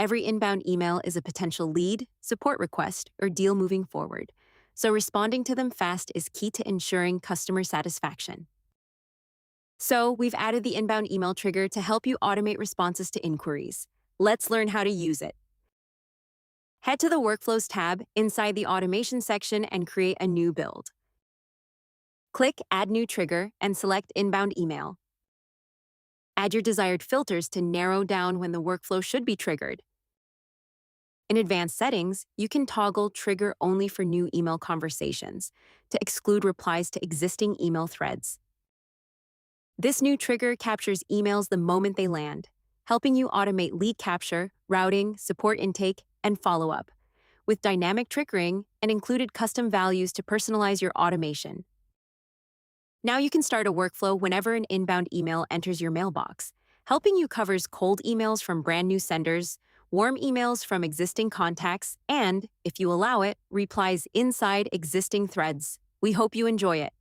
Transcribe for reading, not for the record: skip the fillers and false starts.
every inbound email is a potential lead, support request, or deal moving forward, so responding to them fast is key to ensuring customer satisfaction. So, we've added the inbound email trigger to help you automate responses to inquiries. Let's learn how to use it. Head to the Workflows tab inside the Automation section and create a new build. Click Add New Trigger and select Inbound Email. Add your desired filters to narrow down when the workflow should be triggered. In Advanced Settings, you can toggle Trigger only for new email conversations to exclude replies to existing email threads. This new trigger captures emails the moment they land, helping you automate lead capture, routing, support intake, and follow-up, with dynamic triggering and included custom values to personalize your automation. Now you can start a workflow whenever an inbound email enters your mailbox. Helping you covers cold emails from brand new senders, warm emails from existing contacts, and, if you allow it, replies inside existing threads. We hope you enjoy it.